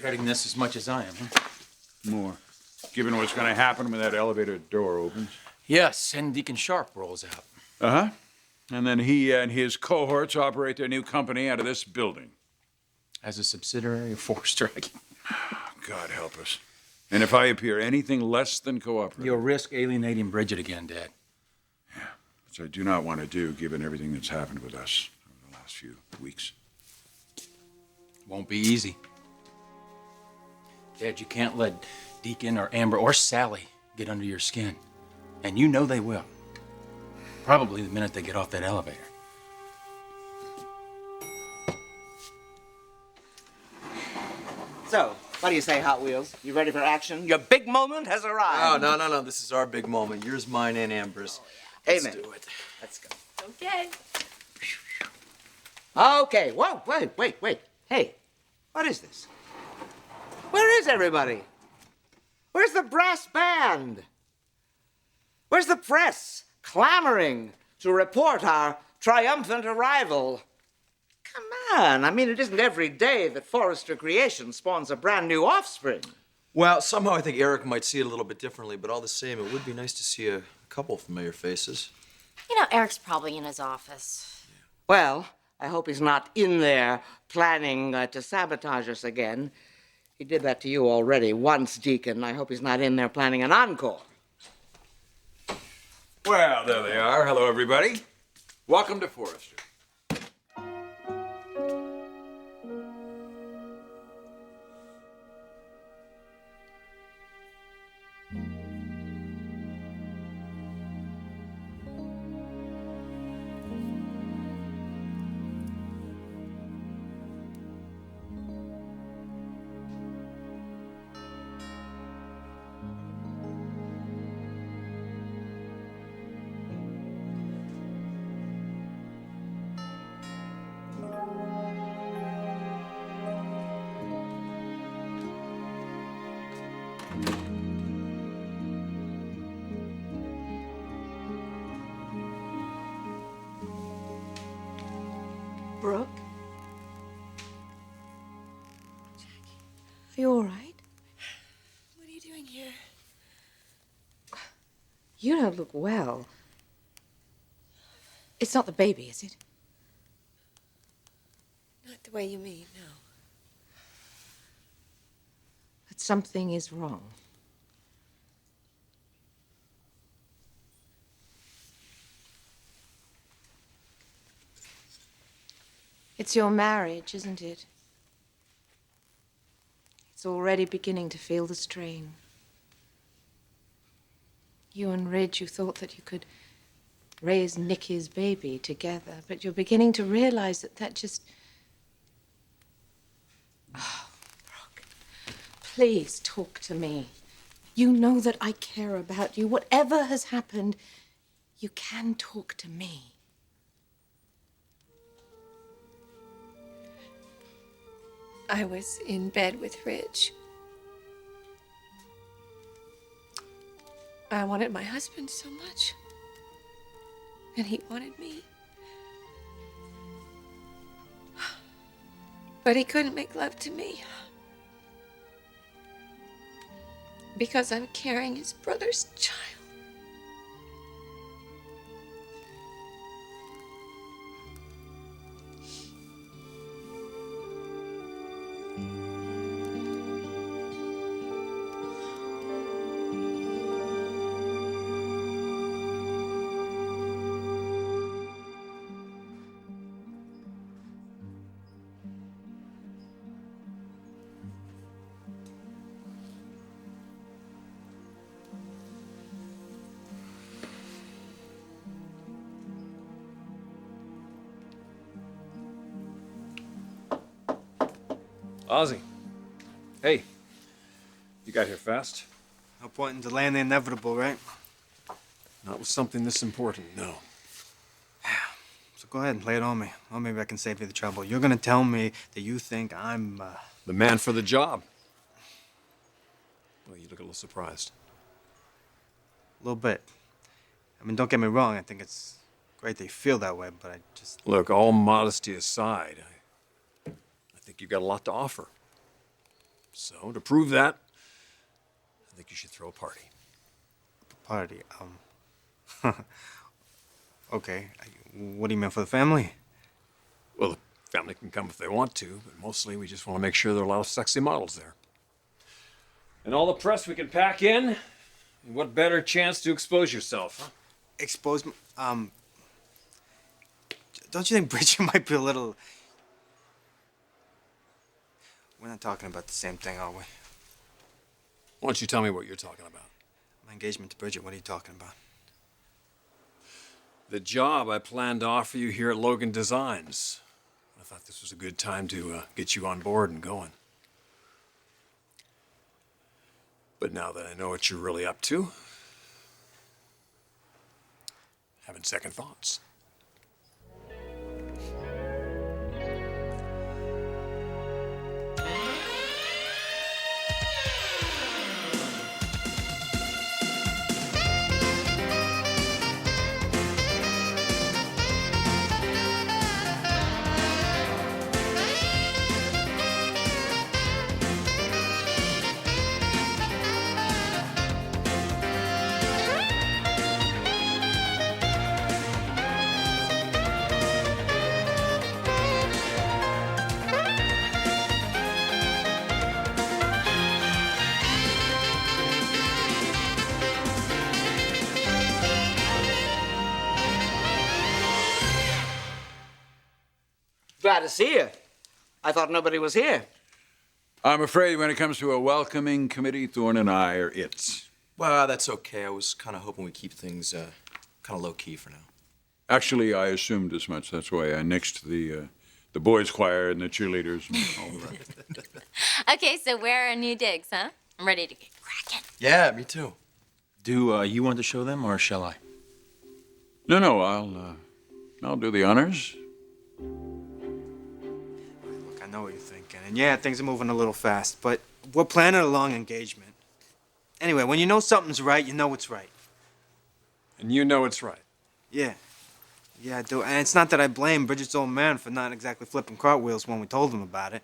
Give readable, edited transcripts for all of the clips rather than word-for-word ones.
dreading this as much as I am, huh? More. Given what's going to happen when that elevator door opens. Yes, and Deacon Sharpe rolls out. Uh-huh. And then he and his cohorts operate their new company out of this building. As a subsidiary of Forrester. God help us. And if I appear anything less than cooperative... You'll risk alienating Bridget again, Dad. Yeah, which I do not want to do, given everything that's happened with us over the last few weeks. Won't be easy. Dad, you can't let Deacon or Amber or Sally get under your skin. And you know they will. Probably the minute they get off that elevator. So, what do you say, Hot Wheels? You ready for action? Your big moment has arrived. Oh, no. This is our big moment. Yours, mine, and Amber's. Amen. Let's do it. Let's go. Okay. Okay. Whoa, wait. Hey, what is this? Where is everybody? Where's the brass band? Where's the press clamoring to report our triumphant arrival? Come on. I mean, it isn't every day that Forrester Creations spawns a brand new offspring. Well, somehow I think Eric might see it a little bit differently, but all the same, it would be nice to see a couple familiar faces. You know, Eric's probably in his office. Well, I hope he's not in there planning to sabotage us again. He did that to you already once, Deacon. I hope he's not in there planning an encore. Well, there they are. Hello, everybody. Welcome to Forrester. Brooke? Jackie, are you all right? What are you doing here? You don't look well. It's not the baby, is it? Not the way you mean, no. But something is wrong. It's your marriage, isn't it? It's already beginning to feel the strain. You and Ridge, you thought that you could raise Nicky's baby together, but you're beginning to realize that that just... Oh, Brooke, please talk to me. You know that I care about you. Whatever has happened, you can talk to me. I was in bed with Ridge. I wanted my husband so much. And he wanted me. But he couldn't make love to me. Because I'm carrying his brother's child. Ozzy. Hey. You got here fast? No point in delaying the inevitable, right? Not with something this important, no. So go ahead and lay it on me. Well, maybe I can save you the trouble. You're gonna tell me that you think I'm, The man for the job. Well, you look a little surprised. A little bit. I mean, don't get me wrong. I think it's great that you feel that way, but I just... Look, all modesty aside, I think you've got a lot to offer. So, to prove that, I think you should throw a party. Party. Okay. What do you mean for the family? Well, the family can come if they want to, but mostly we just want to make sure there are a lot of sexy models there. And all the press we can pack in. And what better chance to expose yourself, huh? Expose. Don't you think Bridget might be a little? We're not talking about the same thing, are we? Why don't you tell me what you're talking about? My engagement to Bridget. What are you talking about? The job I planned to offer you here at Logan Designs. I thought this was a good time to get you on board and going. But now that I know what you're really up to, having second thoughts. Glad to see you. I thought nobody was here. I'm afraid when it comes to a welcoming committee, Thorne and I are it. Well, that's okay. I was kind of hoping we keep things kind of low-key for now. Actually, I assumed as much. That's why I nixed the boys' choir and the cheerleaders and all the rest. Okay, so where are new digs, huh? I'm ready to get cracking. Yeah, me too. Do you want to show them, or shall I? No, I'll do the honors. Look, I know what you're thinking, and yeah, things are moving a little fast, but we're planning a long engagement. Anyway, when you know something's right, you know it's right. And you know it's right. Yeah. Yeah, I do. And it's not that I blame Bridget's old man for not exactly flipping cartwheels when we told him about it.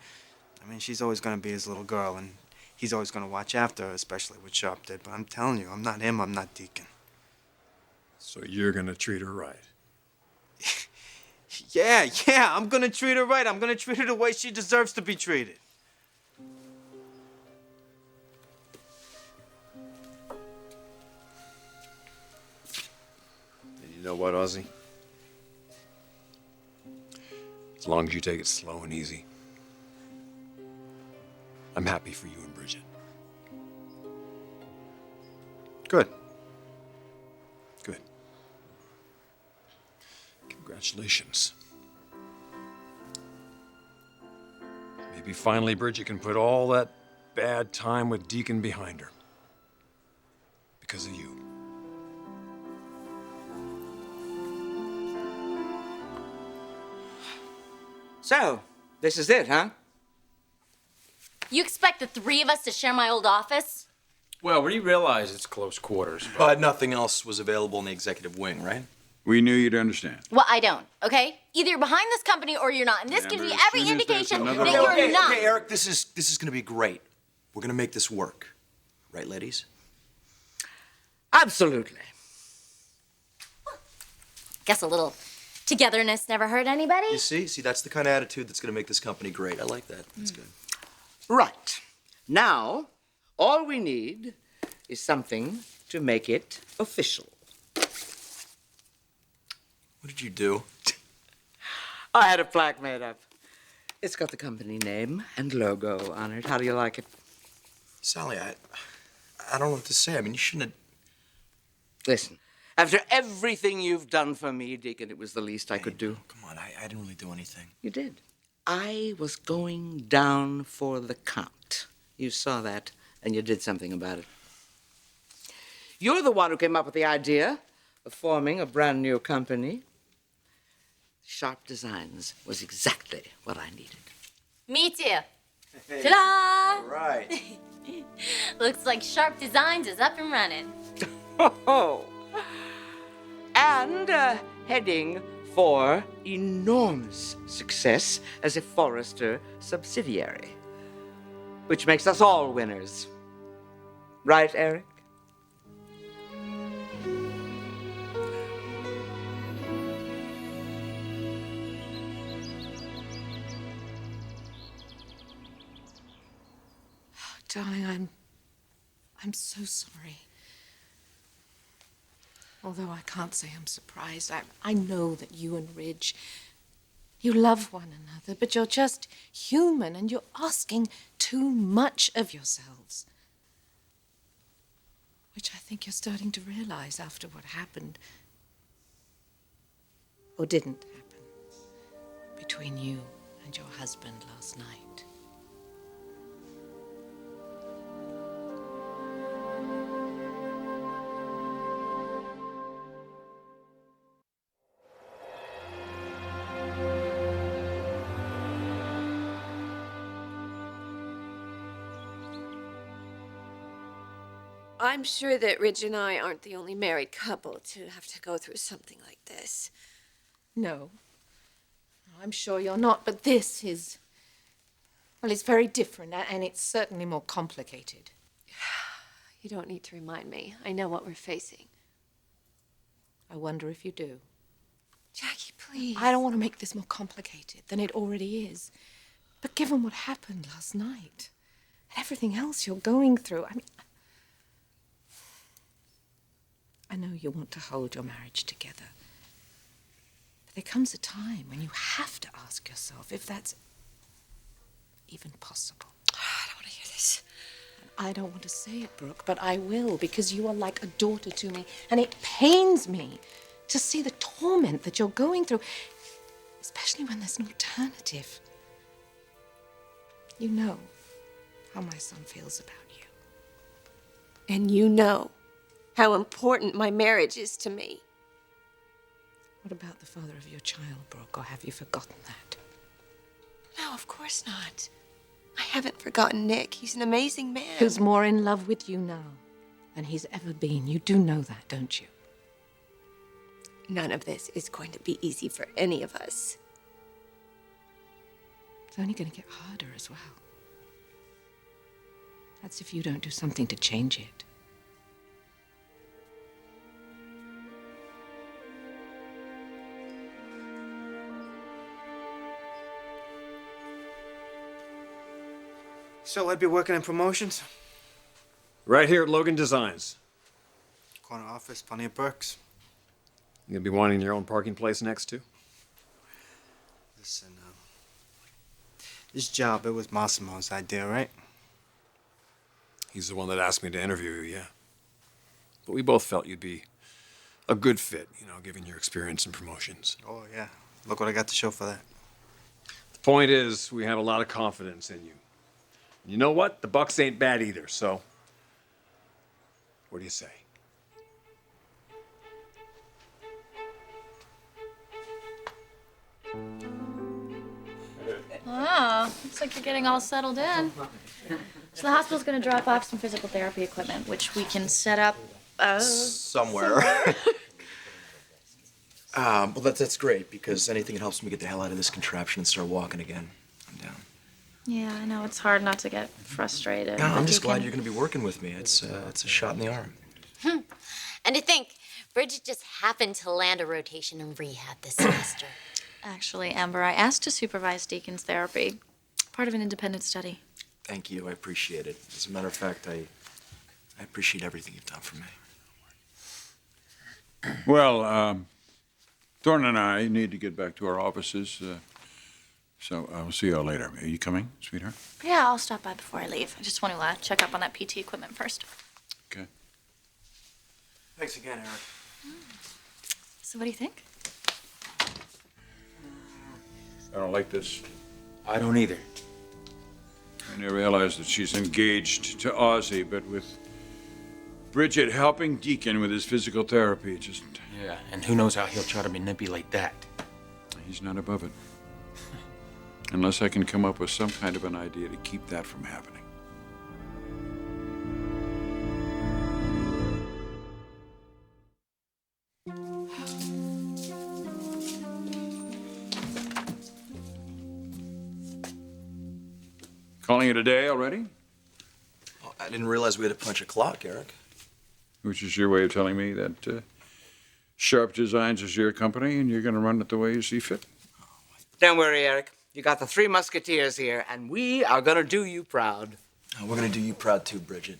I mean, she's always going to be his little girl, and he's always going to watch after her, especially what Sharpe did. But I'm telling you, I'm not him, I'm not Deacon. So you're gonna treat her right. Yeah, I'm going to treat her right. I'm going to treat her the way she deserves to be treated. And you know what, Ozzy? As long as you take it slow and easy, I'm happy for you and Bridget. Good. Good. Congratulations. Maybe finally Bridget can put all that bad time with Deacon behind her. Because of you. So, this is it, huh? You expect the three of us to share my old office? Well, we realize it's close quarters. But nothing else was available in the executive wing, right? We knew you'd understand. Well, I don't, okay? Either you're behind this company or you're not. And this Yeah, gives but me as every soon as there's indication another- that you're Okay, not. okay, Eric, this is gonna be great. We're gonna make this work. Right, ladies? Absolutely. Guess a little togetherness never hurt anybody. You see? See, that's the kind of attitude that's gonna make this company great. I like that. That's good. Right. Now, all we need is something to make it official. What did you do? I had a plaque made up. It's got the company name and logo on it. How do you like it? Sally, I don't know what to say. I mean, you shouldn't have... Listen, after everything you've done for me, Deacon, it was the least I could do. Come on, I didn't really do anything. You did. I was going down for the count. You saw that, and you did something about it. You're the one who came up with the idea of forming a brand new company. Sharpe Designs was exactly what I needed. Me too. Ta-da! Right. Looks like Sharpe Designs is up and running. Oh, and heading for enormous success as a Forrester subsidiary. which makes us all winners. Right, Eric? Darling, I'm so sorry. Although I can't say I'm surprised. I know that you and Ridge, you love one another, but you're just human and you're asking too much of yourselves. Which I think you're starting to realize after what happened. Or didn't happen between you and your husband last night. I'm sure that Ridge and I aren't the only married couple to have to go through something like this. No. I'm sure you're not, but this is... Well, it's very different, and it's certainly more complicated. You don't need to remind me. I know what we're facing. I wonder if you do. Jackie, please. I don't want to make this more complicated than it already is. But given what happened last night, and everything else you're going through, I mean... I know you want to hold your marriage together. But there comes a time when you have to ask yourself if that's even possible. I don't want to hear this. I don't want to say it, Brooke, but I will, because you are like a daughter to me, and it pains me to see the torment that you're going through, especially when there's an alternative. You know how my son feels about you. And you know how important my marriage is to me. What about the father of your child, Brooke, or have you forgotten that? No, of course not. I haven't forgotten Nick. He's an amazing man. Who's more in love with you now than he's ever been. You do know that, don't you? None of this is going to be easy for any of us. It's only going to get harder as well. That's if you don't do something to change it. So I'd be working in promotions? Right here at Logan Designs. Corner office, plenty of perks. You'll be wanting your own parking place next to? Listen, this job, it was Massimo's idea, right? He's the one that asked me to interview you, yeah. But we both felt you'd be a good fit, you know, given your experience in promotions. Oh, yeah. Look what I got to show for that. The point is, we have a lot of confidence in you. You know what? The Bucks ain't bad either, so what do you say? Oh, looks like you're getting all settled in. So the hospital's gonna drop off some physical therapy equipment, which we can set up Somewhere. Well, that's great, because anything that helps me get the hell out of this contraption and start walking again, I'm down. Yeah, I know, it's hard not to get frustrated. No, I'm but just glad Deacon- you're going to be working with me. It's a shot in the arm. And to think, Bridget just happened to land a rotation in rehab this semester. Actually, Amber, I asked to supervise Deacon's therapy. Part of an independent study. Thank you. I appreciate it. As a matter of fact, I appreciate everything you've done for me. Well, Thorne and I need to get back to our offices, so I'll see y'all later. Are you coming, sweetheart? Yeah, I'll stop by before I leave. I just want to check up on that PT equipment first. Okay. Thanks again, Eric. So what do you think? I don't like this. I don't either. I didn't realize that she's engaged to Ozzy, but with Bridget helping Deacon with his physical therapy, just... Yeah, and who knows how he'll try to manipulate that. He's not above it. Unless I can come up with some kind of an idea to keep that from happening. Calling it a day already? didn't realize we had to punch a clock, Eric. Which is your way of telling me that Sharpe Designs is your company and you're going to run it the way you see fit? Don't worry, Eric. You got the three musketeers here, and we are gonna do you proud. Oh, we're gonna do you proud too, Bridget.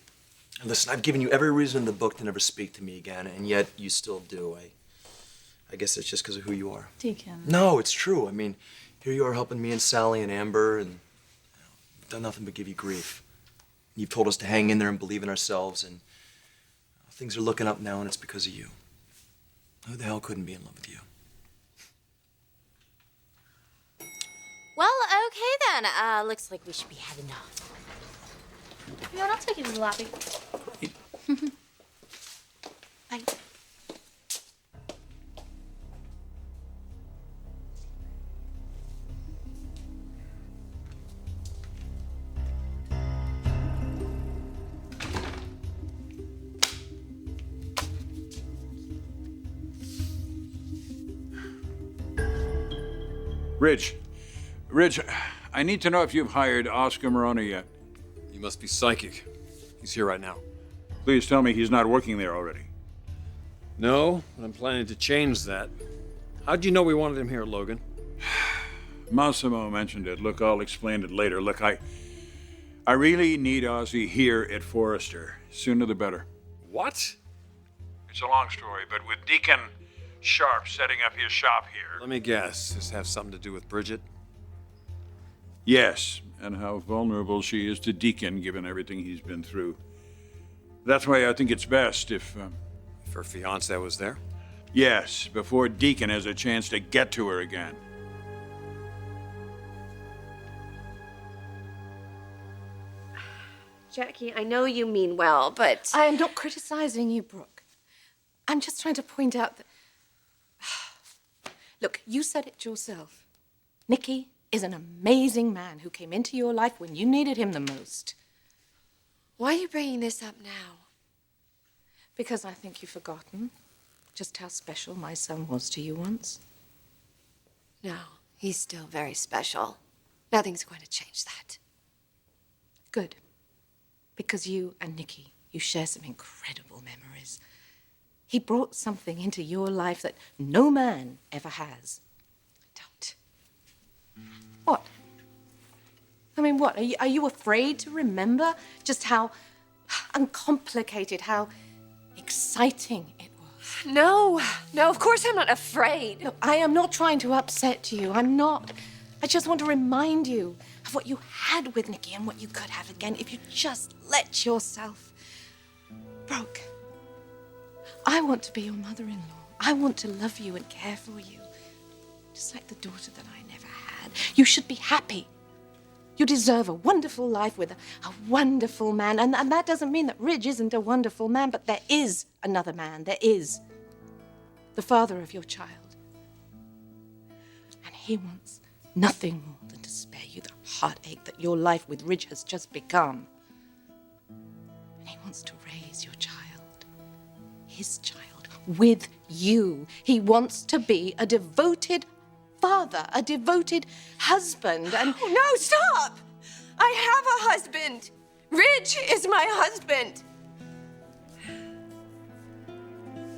And listen, I've given you every reason in the book to never speak to me again, and yet you still do. I guess it's just because of who you are. Deacon. No, it's true. I mean, here you are helping me and Sally and Amber, and we've done nothing but give you grief. You've told us to hang in there and believe in ourselves, and things are looking up now, and it's because of you. Who the hell couldn't be in love with you? Well, okay then. Looks like we should be heading off. You know what? I'll take you to the lobby. Bye. Ridge, I need to know if you've hired Oscar Moroni yet. You must be psychic. He's here right now. Please tell me he's not working there already. No, but I'm planning to change that. How'd you know we wanted him here, Logan? Massimo mentioned it. Look, I'll explain it later. Look, I really need Ozzy here at Forrester. Sooner the better. What? It's a long story, but with Deacon Sharpe setting up his shop here. Let me guess. This has something to do with Bridget? Yes, and how vulnerable she is to Deacon, given everything he's been through. That's why I think it's best if her fiance was there? Yes, before Deacon has a chance to get to her again. Jackie, I know you mean well, but... I am not criticizing you, Brooke. I'm just trying to point out that... Look, you said it yourself. Nicky is an amazing man who came into your life when you needed him the most. Why are you bringing this up now? Because I think you've forgotten just how special my son was to you once. No, he's still very special. Nothing's going to change that. Good. Because you and Nicky, you share some incredible memories. He brought something into your life that no man ever has. Don't. What? I mean, what? Are you afraid to remember just how uncomplicated, how exciting it was? No, of course I'm not afraid. Look, I am not trying to upset you. I'm not. I just want to remind you of what you had with Nicky and what you could have again if you just let yourself. Brooke, I want to be your mother-in-law. I want to love you and care for you, just like the daughter that I never had. You should be happy. You deserve a wonderful life with a wonderful man. And that doesn't mean that Ridge isn't a wonderful man, but there is another man. There is. The father of your child. And he wants nothing more than to spare you the heartache that your life with Ridge has just become. And he wants to raise your child. His child. With you. He wants to be a devoted father, a devoted husband, and... Oh, no, stop! I have a husband. Ridge is my husband.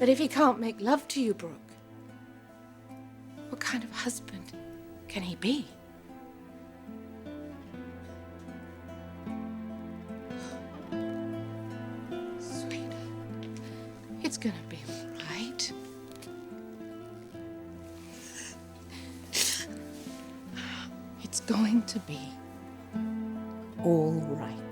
But if he can't make love to you, Brooke, what kind of husband can he be? Sweetheart, it's gonna be all right. It's going to be all right.